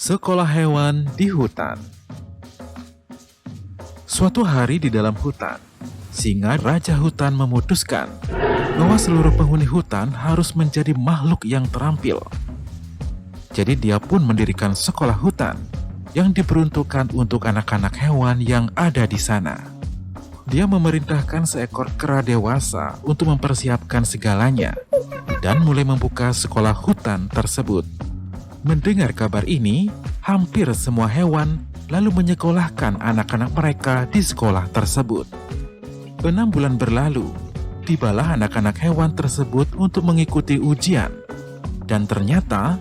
Sekolah hewan di hutan. Suatu hari di dalam hutan, singa raja hutan memutuskan bahwa seluruh penghuni hutan harus menjadi makhluk yang terampil. Jadi dia pun mendirikan sekolah hutan yang diperuntukkan untuk anak-anak hewan yang ada di sana. Dia memerintahkan seekor kera dewasa untuk mempersiapkan segalanya dan mulai membuka sekolah hutan tersebut. Mendengar kabar ini, hampir semua hewan lalu menyekolahkan anak-anak mereka di sekolah tersebut. 6 bulan berlalu, tibalah anak-anak hewan tersebut untuk mengikuti ujian. Dan ternyata,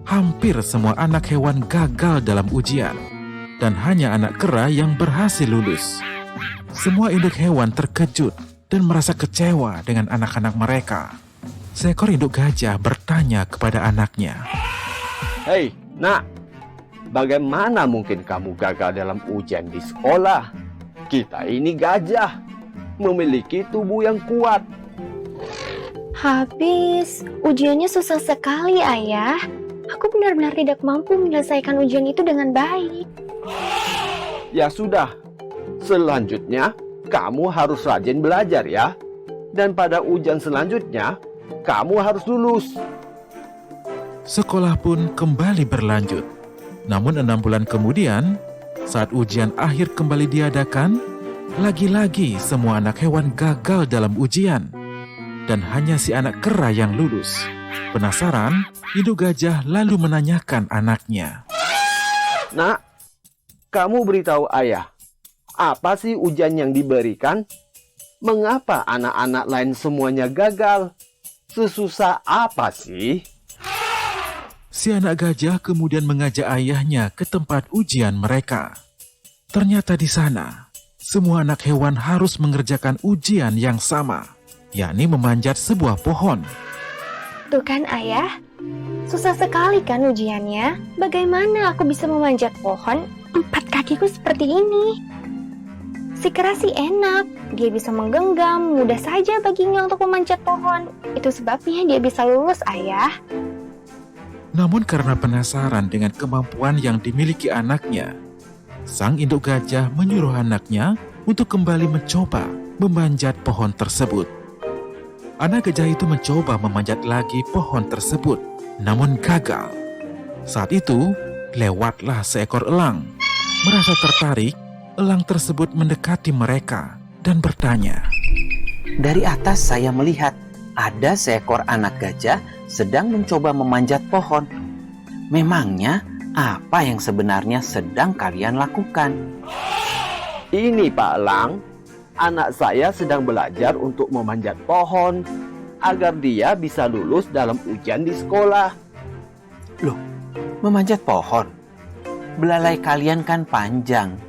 hampir semua anak hewan gagal dalam ujian. Dan hanya anak kera yang berhasil lulus. Semua induk hewan terkejut dan merasa kecewa dengan anak-anak mereka. Seekor induk gajah bertanya kepada anaknya, "Hei, nak, bagaimana mungkin kamu gagal dalam ujian di sekolah? Kita ini gajah, memiliki tubuh yang kuat." Habis, ujiannya susah sekali, Ayah. Aku benar-benar tidak mampu menyelesaikan ujian itu dengan baik. Ya sudah, selanjutnya kamu harus rajin belajar ya. Dan pada ujian selanjutnya, kamu harus lulus. Sekolah pun kembali berlanjut. Namun 6 bulan kemudian, saat ujian akhir kembali diadakan, lagi-lagi semua anak hewan gagal dalam ujian. Dan hanya si anak kera yang lulus. Penasaran, induk gajah lalu menanyakan anaknya, "Nak, kamu beritahu ayah, apa sih ujian yang diberikan? Mengapa anak-anak lain semuanya gagal? Sesusah apa sih?" Si anak gajah kemudian mengajak ayahnya ke tempat ujian mereka. Ternyata di sana, semua anak hewan harus mengerjakan ujian yang sama, yakni memanjat sebuah pohon. Tuh kan, Ayah? Susah sekali kan ujiannya? Bagaimana aku bisa memanjat pohon? 4 kakiku seperti ini. Si kera sih enak, dia bisa menggenggam, mudah saja baginya untuk memanjat pohon. Itu sebabnya dia bisa lulus, Ayah. Namun karena penasaran dengan kemampuan yang dimiliki anaknya, sang induk gajah menyuruh anaknya untuk kembali mencoba memanjat pohon tersebut. Anak gajah itu mencoba memanjat lagi pohon tersebut, namun gagal. Saat itu, lewatlah seekor elang. Merasa tertarik, elang tersebut mendekati mereka dan bertanya, "Dari atas saya melihat ada seekor anak gajah sedang mencoba memanjat pohon. Memangnya apa yang sebenarnya sedang kalian lakukan?" "Ini Pak Elang, anak saya sedang belajar untuk memanjat pohon agar dia bisa lulus dalam ujian di sekolah." "Loh, memanjat pohon? Belalai kalian kan panjang.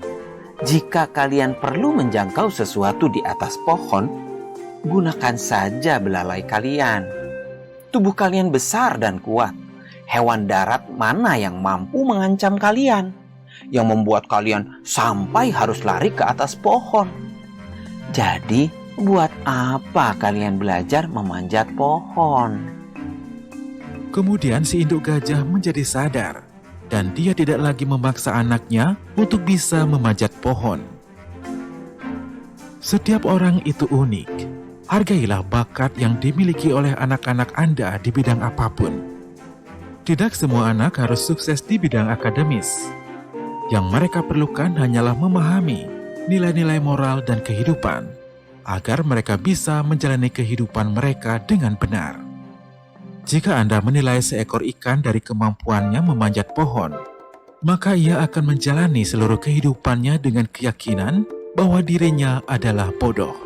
Jika kalian perlu menjangkau sesuatu di atas pohon, gunakan saja belalai kalian. Tubuh kalian besar dan kuat. Hewan darat mana yang mampu mengancam kalian, yang membuat kalian sampai harus lari ke atas pohon? Jadi, buat apa kalian belajar memanjat pohon?" Kemudian si induk gajah menjadi sadar dan dia tidak lagi memaksa anaknya untuk bisa memanjat pohon. Setiap orang itu unik. Hargailah bakat yang dimiliki oleh anak-anak Anda di bidang apapun. Tidak semua anak harus sukses di bidang akademis. Yang mereka perlukan hanyalah memahami nilai-nilai moral dan kehidupan agar mereka bisa menjalani kehidupan mereka dengan benar. Jika Anda menilai seekor ikan dari kemampuannya memanjat pohon, maka ia akan menjalani seluruh kehidupannya dengan keyakinan bahwa dirinya adalah bodoh.